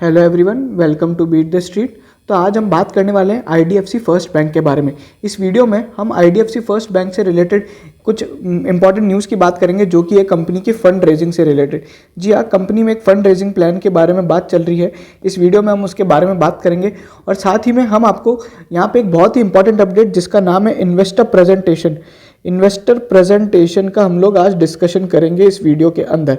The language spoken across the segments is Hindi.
Hello everyone, welcome to beat the street. तो आज हम बात करने वाले हैं आईडीएफसी फर्स्ट बैंक के बारे में। इस वीडियो में हम आईडीएफसी फर्स्ट बैंक से रिलेटेड कुछ इंपॉर्टेंट न्यूज़ की बात करेंगे जो कि एक कंपनी की फंड रेजिंग से रिलेटेड। जी हाँ, कंपनी में एक फंड रेजिंग प्लान के बारे में बात चल रही है। इस वीडियो में हम उसके बारे में बात करेंगे और साथ ही में हम आपको यहाँ पे एक बहुत ही इंपॉर्टेंट अपडेट जिसका नाम है इन्वेस्टर प्रेजेंटेशन का हम लोग आज डिस्कशन करेंगे इस वीडियो के अंदर।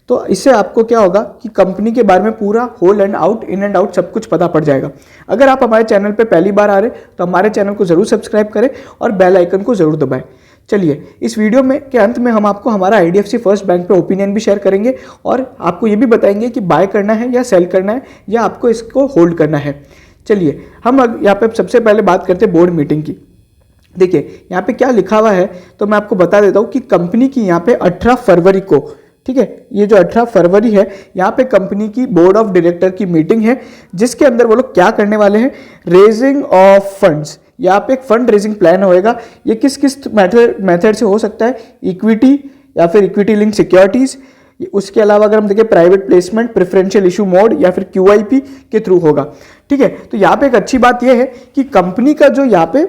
तो इससे आपको क्या होगा कि कंपनी के बारे में पूरा whole and out, in and out सब कुछ पता पड़ जाएगा। अगर आप हमारे चैनल पे पहली बार आ रहे तो हमारे चैनल को जरूर सब्सक्राइब करें और बेल आइकन को जरूर दबाएं। चलिए, इस वीडियो में के अंत में हम आपको हमारा आईडीएफसी फर्स्ट बैंक पे ओपिनियन भी शेयर करेंगे और आपको ये भी बताएंगे कि बाय करना है या सेल करना है या आपको इसको होल्ड करना है। चलिए, हम यहाँ पे सबसे पहले बात करते हैं बोर्ड मीटिंग की। देखिए यहाँ पे क्या लिखा हुआ है तो मैं आपको बता देता हूँ कि कंपनी की यहाँ पे 18 फरवरी को, ठीक है, ये जो 18 फरवरी है यहाँ पे कंपनी की बोर्ड ऑफ डायरेक्टर की मीटिंग है जिसके अंदर वो लोग क्या करने वाले हैं, रेजिंग ऑफ फंड्स। यहाँ पे एक फंड रेजिंग प्लान होएगा। ये किस किस मेथड से हो सकता है, इक्विटी या फिर इक्विटी लिंक सिक्योरिटीज, उसके अलावा अगर हम देखें private placement, preferential issue mode या फिर क्यूआईपी के थ्रू होगा। ठीक है, तो यहाँ पे एक अच्छी बात यह है कि कंपनी का जो यहाँ पे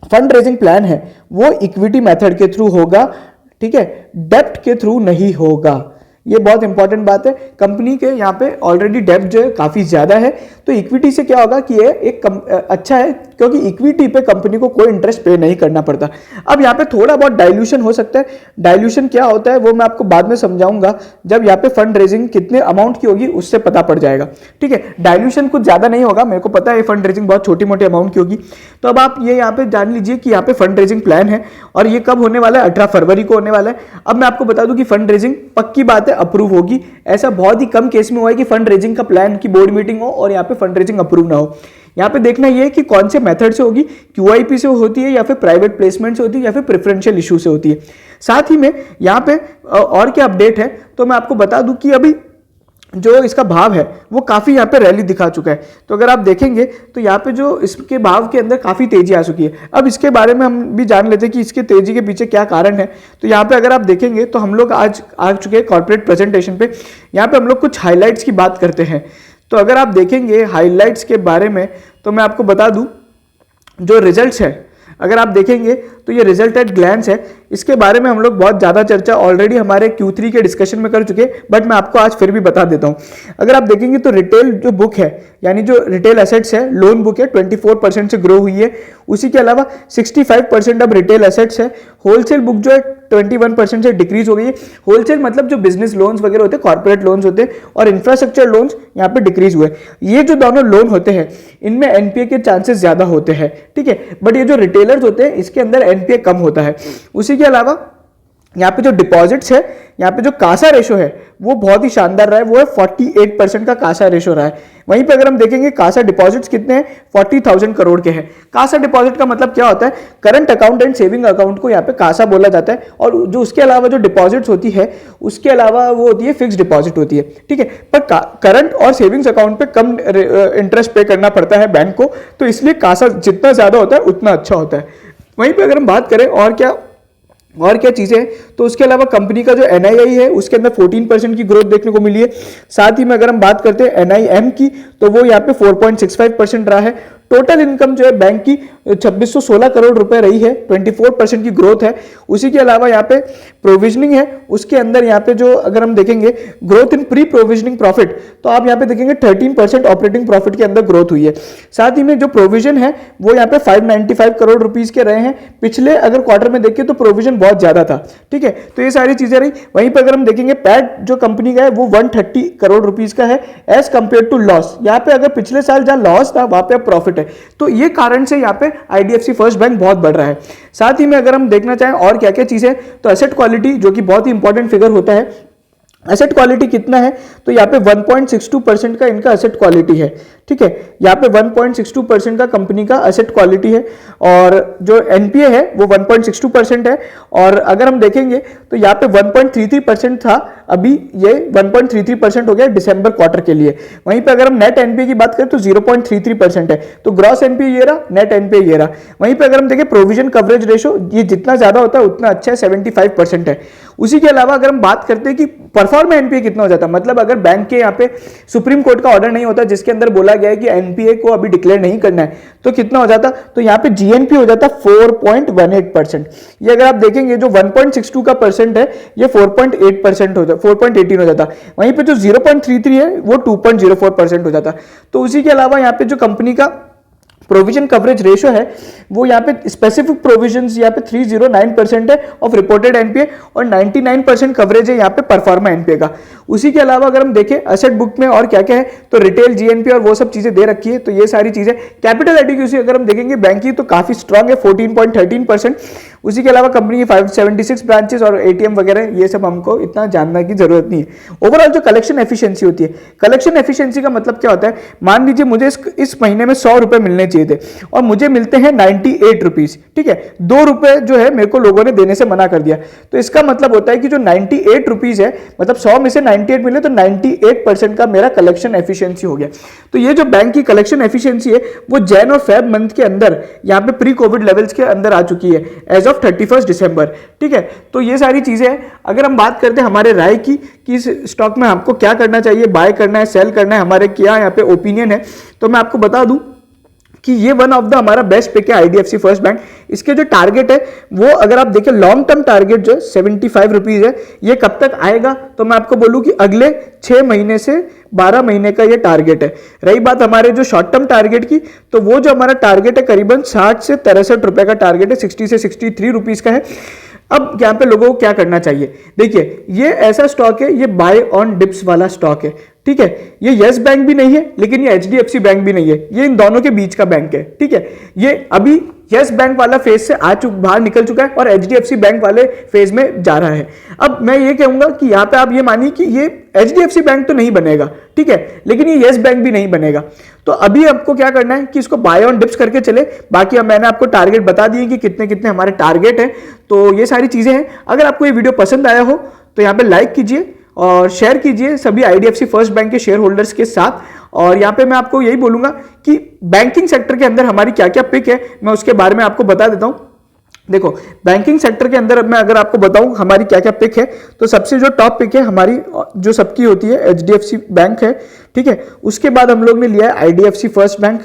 फंड रेजिंग प्लान है वो इक्विटी मेथड के थ्रू होगा, ठीक है, डेब्ट के थ्रू नहीं होगा। ये बहुत इंपॉर्टेंट बात है। कंपनी के यहाँ पे ऑलरेडी डेब्ट जो है काफ़ी ज़्यादा है, तो इक्विटी से क्या होगा कि ये एक अच्छा है क्योंकि इक्विटी पे कंपनी को कोई इंटरेस्ट पे नहीं करना पड़ता। अब यहाँ पे थोड़ा बहुत डाइल्यूशन हो सकता है। डाइल्यूशन क्या होता है वो मैं आपको बाद में समझाऊंगा, जब यहाँ पे फंड रेजिंग कितने अमाउंट की होगी उससे पता पड़ जाएगा। ठीक है, डाइल्यूशन कुछ ज़्यादा नहीं होगा, मेरे को पता है फंड रेजिंग बहुत छोटी मोटी अमाउंट की होगी। तो अब आप ये यहाँ पे जान लीजिए कि यहाँ पे फंड रेजिंग प्लान है और ये कब होने वाला है, 18 फरवरी को होने वाला है। अब मैं आपको बता दूं कि फंड रेजिंग पक्की बात है अप्रूव होगी। ऐसा बहुत ही कम केस में हुआ है कि फंड रेजिंग का प्लान की बोर्ड मीटिंग हो और यहाँ पे फंड रेजिंग अप्रूव ना हो। यहाँ पे देखना ये है कि कौन से मेथड से होगी, क्यूआईपी से होती है या फिर प्राइवेट प्लेसमेंट से होती है या फिर प्रेफरेंशियल इशू से होती है। साथ ही में यहाँ पे और क्या अपडेट है तो मैं आपको बता दूं कि अभी जो इसका भाव है वो काफ़ी यहाँ पे रैली दिखा चुका है। तो अगर आप देखेंगे तो यहाँ पे जो इसके भाव के अंदर काफ़ी तेजी आ चुकी है। अब इसके बारे में हम भी जान लेते हैं कि इसके तेजी के पीछे क्या कारण है। तो यहाँ पे अगर आप देखेंगे तो हम लोग आज आ चुके हैं कॉर्पोरेट प्रेजेंटेशन पे। यहाँ पे हम लोग कुछ हाईलाइट्स की बात करते हैं। तो अगर आप देखेंगे हाईलाइट्स के बारे में तो मैं आपको बता दूँ जो रिजल्ट्स है, अगर आप देखेंगे तो ये रिजल्ट एट ग्लैंस है। इसके बारे में हम लोग बहुत ज़्यादा चर्चा ऑलरेडी हमारे Q3 के डिस्कशन में कर चुके हैं, बट मैं आपको आज फिर भी बता देता हूँ। अगर आप देखेंगे तो रिटेल जो बुक है, यानी जो रिटेल एसेट्स है, लोन बुक है, 24% से ग्रो हुई है। उसी के अलावा 65% अब रिटेल एसेट्स है। होलसेल बुक जो है 21% से डिक्रीज हो गई है। होलसेल मतलब जो बिजनेस लोन्स वगैरह होते हैं, कॉर्पोरेट लोन्स होते हैं, और इंफ्रास्ट्रक्चर लोन्स यहाँ पे डिक्रीज हुए। ये जो दोनों लोन होते हैं इनमें एनपीए के चांसेस ज्यादा होते हैं, ठीक है, बट ये जो रिटेलर्स होते हैं इसके अंदर एनपीए कम होता है। उसी के अलावा यहाँ पे जो डिपॉजिट्स है, यहाँ पे जो कासा रेशो है वो बहुत ही शानदार रहा है, वो है 48% का कासा रेशो रहा है। वहीं पे अगर हम देखेंगे कासा डिपॉजिट्स कितने हैं, 40,000 करोड़ के हैं। कासा डिपॉजिट का मतलब क्या होता है, current account and saving account को यहाँ पे कासा बोला जाता है। और जो उसके अलावा जो डिपॉजिट्स होती है उसके अलावा वो होती है फिक्स डिपॉजिट होती है, ठीक है, पर करंट और सेविंग्स अकाउंट पे कम इंटरेस्ट पे करना पड़ता है बैंक को, तो इसलिए कासा जितना ज्यादा होता है उतना अच्छा होता है। वहीं पर अगर हम बात करें और क्या चीज़ें हैं तो उसके अलावा कंपनी का जो एनआईआई है उसके अंदर 14% की ग्रोथ देखने को मिली है। साथ ही में अगर हम बात करते हैं एनआईएम की तो वो यहाँ पे 4.65% रहा है। टोटल इनकम जो है बैंक की 2616 करोड़ रुपए रही है, 24% की ग्रोथ है। उसी के अलावा यहाँ पे प्रोविजनिंग है, उसके अंदर यहाँ पे जो अगर हम देखेंगे growth in pre provisioning profit, तो आप यहाँ पे देखेंगे 13% ऑपरेटिंग प्रॉफिट के अंदर ग्रोथ हुई है। साथ ही में जो प्रोविजन है वो यहाँ पे 595 करोड़ रुपीज के रहे हैं। पिछले अगर क्वार्टर में देखिए तो प्रोविजन बहुत ज्यादा था, ठीक है, तो ये सारी चीजें रही। वहीं पर अगर हम देखेंगे पैट जो कंपनी का है वो 130 करोड़ रुपीज का है एज कंपेयर टू लॉस। यहाँ पे अगर पिछले साल जहां लॉस था वहां पे प्रॉफिट है, तो ये कारण से यहाँ पे आईडीएफसी फर्स्ट बैंक बहुत बढ़ रहा है। साथ ही में अगर हम देखना चाहें और क्या क्या चीजें, तो एसेट क्वालिटी जो कि बहुत ही इंपॉर्टेंट फिगर होता है। एसेट क्वालिटी कितना है तो यहाँ पे 1.62% का इनका एसेट क्वालिटी है, ठीक है, यहाँ पे 1.62% का कंपनी का एसेट क्वालिटी है। और जो एनपीए है वो 1.62% है। और अगर हम देखेंगे तो यहाँ पे 1.33% था अभी ये 1.33% हो गया डिसंबर क्वार्टर के लिए। वहीं पे अगर हम नेट एनपीए की बात करें तो 0.33% है। तो ग्रॉस एनपीए ये रहा, नेट एनपीए ये रहा। वहीं पे अगर हम देखें प्रोविजन कवरेज रेशो, ये जितना ज्यादा होता है उतना अच्छा है, 75% है। उसी के अलावा अगर हम बात करते हैं कि परफॉर्मा एनपीए कितना हो जाता है, मतलब अगर बैंक के यहाँ पे सुप्रीम कोर्ट का ऑर्डर नहीं होता जिसके अंदर बोला गया है कि एनपीए को अभी डिक्लेयर नहीं करना है, तो कितना हो जाता, तो यहाँ पे जीएनपी हो जाता 4.18%। ये अगर आप देखेंगे जो 1.62 का परसेंट है ये 4.8% हो जाता, 4.18 हो जाता। वहीं पे जो 0.33 है वो 2.04% हो जाता। तो उसी के अलावा यहाँ पे जो कंपनी का प्रोविजन कवरेज रेशो है वो यहाँ पे स्पेसिफिक प्रोविजंस यहाँ पे 309% है ऑफ रिपोर्टेड एनपीए और 99% कवरेज है यहाँ पे परफॉर्मा एनपीए का। उसी के अलावा अगर हम देखें एसेट बुक में और क्या क्या है, तो रिटेल जीएनपी और वो सब चीजें दे रखी है। तो ये सारी चीजें, कैपिटल एडिक्वेसी अगर हम देखेंगे बैंक की तो काफी स्ट्रांग है 14.13%। उसी के अलावा कंपनी की 576 ब्रांचेस और एटीएम वगैरह, ये सब हमको इतना जानना की जरूरत नहीं है। ओवरऑल जो कलेक्शन एफिशिएंसी होती है, कलेक्शन एफिशिएंसी का मतलब क्या होता है, मान लीजिए मुझे इस महीने में 100 रुपए मिलने चाहिए थे और मुझे मिलते हैं 98 रुपीज, ठीक है, 2 रुपए जो है मेरे को लोगों ने देने से मना कर दिया। तो इसका मतलब होता है कि जो 98 रुपीज है, मतलब 100 में से 98 मिले तो 98% का मेरा कलेक्शन एफिशिएंसी हो गया। तो ये जो बैंक की कलेक्शन एफिशिएंसी है वो जैन और फेब मंथ के अंदर यहाँ पे प्री कोविड लेवल्स के अंदर आ चुकी है एज ऑफ 31 दिसंबर, ठीक है। तो ये सारी चीजें हैं। अगर हम बात करते हैं हमारे राय की कि इस स्टॉक में हमको क्या करना चाहिए, बाय करना है, सेल करना है, हमारे क्या यहाँ पे ओपिनियन है, तो मैं आपको बता दूं कि ये वन ऑफ द हमारा बेस्ट पिक है आईडीएफसी फर्स्ट बैंक। इसके जो टारगेट है वो अगर आप देखें लॉन्ग टर्म टारगेट जो 75 रुपीज है, ये कब तक आएगा, तो मैं आपको बोलूं कि अगले 6 महीने से 12 महीने का ये टारगेट है। रही बात हमारे जो शॉर्ट टर्म टारगेट की, तो वो जो हमारा टारगेट है करीबन 60 से 63 रुपए का टारगेट है, 60 से 63 रुपीज का है। अब यहाँ पे लोगों को क्या करना चाहिए, देखिए ये ऐसा स्टॉक है, ये बाय ऑन डिप्स वाला स्टॉक है, ठीक है। ये यस बैंक भी नहीं है लेकिन ये एचडीएफसी बैंक भी नहीं है, ये इन दोनों के बीच का बैंक है, ठीक है। ये अभी यस बैंक वाला फेज से बाहर निकल चुका है और एचडीएफसी बैंक वाले फेज में जा रहा है। अब मैं ये कहूंगा कि यहाँ पे आप ये मानिए कि ये एचडीएफसी बैंक तो नहीं बनेगा, ठीक है, लेकिन ये यस बैंक भी नहीं बनेगा। तो अभी आपको क्या करना है कि इसको बाय ऑन डिप्स करके चले। बाकी अब मैंने आपको टारगेट बता दिए कि कितने कितने हमारे टारगेट है। तो ये सारी चीजें हैं। अगर आपको ये वीडियो पसंद आया हो तो यहाँ पे लाइक कीजिए और शेयर कीजिए सभी आईडीएफसी फर्स्ट बैंक के शेयर होल्डर्स के साथ। और यहाँ पे मैं आपको यही बोलूंगा कि बैंकिंग सेक्टर के अंदर हमारी क्या क्या पिक है, मैं उसके बारे में आपको बता देता हूं। देखो बैंकिंग सेक्टर के अंदर मैं अगर आपको बताऊं हमारी क्या क्या पिक है, तो सबसे जो टॉप पिक है हमारी जो सबकी होती है एचडीएफसी बैंक है, ठीक है। उसके बाद हम लोग ने लिया है आईडीएफसी फर्स्ट बैंक,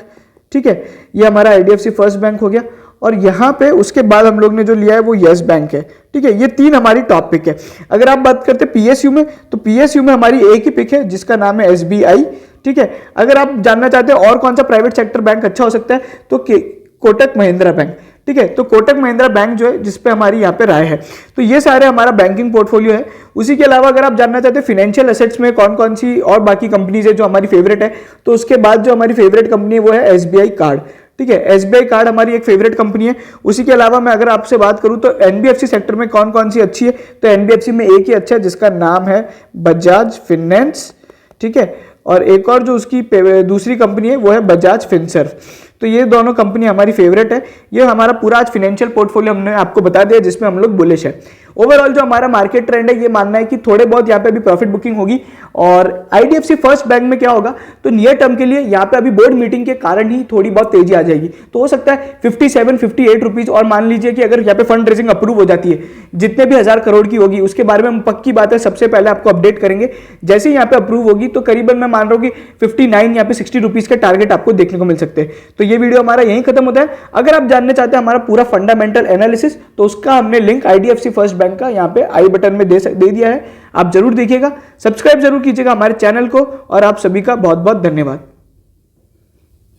ठीक है, ये हमारा आईडीएफसी फर्स्ट बैंक हो गया। और यहाँ पे उसके बाद हम लोग ने जो लिया है वो यस बैंक है, ठीक है। ये 3 हमारी टॉप पिक है। अगर आप बात करते हैं पीएसयू में, तो पीएसयू में हमारी एक ही पिक है जिसका नाम है एसबीआई, ठीक है। अगर आप जानना चाहते हैं और कौन सा प्राइवेट सेक्टर बैंक अच्छा हो सकता है, तो कोटक महिंद्रा बैंक, ठीक है। तो कोटक महिंद्रा बैंक जो है जिसपे हमारी यहाँ पे राय है। तो ये सारे हमारा बैंकिंग पोर्टफोलियो है। उसी के अलावा अगर आप जानना चाहते हैं फाइनेंशियल एसेट्स में कौन कौन सी और बाकी कंपनीज है जो हमारी फेवरेट है, तो उसके बाद जो हमारी फेवरेट कंपनी है वो है एसबीआई कार्ड, ठीक है। एसबीआई कार्ड हमारी एक फेवरेट कंपनी है। उसी के अलावा मैं अगर आपसे बात करूं तो एनबीएफसी सेक्टर में कौन कौन सी अच्छी है, तो एनबीएफसी में एक ही अच्छा है जिसका नाम है बजाज फिनेंस, ठीक है। और एक और जो उसकी दूसरी कंपनी है वो है बजाज फिनसर्व। तो ये दोनों कंपनी हमारी फेवरेट है। ये हमारा पूरा आज फाइनेंशियल पोर्टफोलियो हमने आपको बता दिया जिसमें हम लोग बुलिश है। ओवरऑल जो हमारा मार्केट ट्रेंड है, ये मानना है कि थोड़े बहुत यहाँ पे भी प्रॉफिट बुकिंग होगी। और आईडीएफसी फर्स्ट बैंक में क्या होगा, तो नियर टर्म के लिए यहाँ पे अभी बोर्ड मीटिंग के कारण ही थोड़ी बहुत तेजी आ जाएगी। तो हो सकता है 57-58 रुपीज। और मान लीजिए कि अगर यहाँ पे फंड रेजिंग अप्रूव हो जाती है, जितने भी 1000 करोड़ की होगी, उसके बारे में हम पक्की बात है सबसे पहले आपको अपडेट करेंगे। जैसे ही यहाँ पे अप्रूव होगी तो करीबन मैं मान रहा हूँ कि 59 यहाँ पे 60 रुपीज का टारगेट आपको देखने को मिल सकते हैं। तो ये वीडियो हमारा यहीं खत्म होता है। अगर आप जानना चाहते हैं हमारा पूरा फंडामेंटल एनालिसिस, तो उसका हमने लिंक आईडीएफसी फर्स्ट बैंक का यहाँ पे आई बटन में दे दिया है, आप जरूर देखिएगा। सब्सक्राइब जरूर कीजिएगा हमारे चैनल को। और आप सभी का बहुत बहुत धन्यवाद।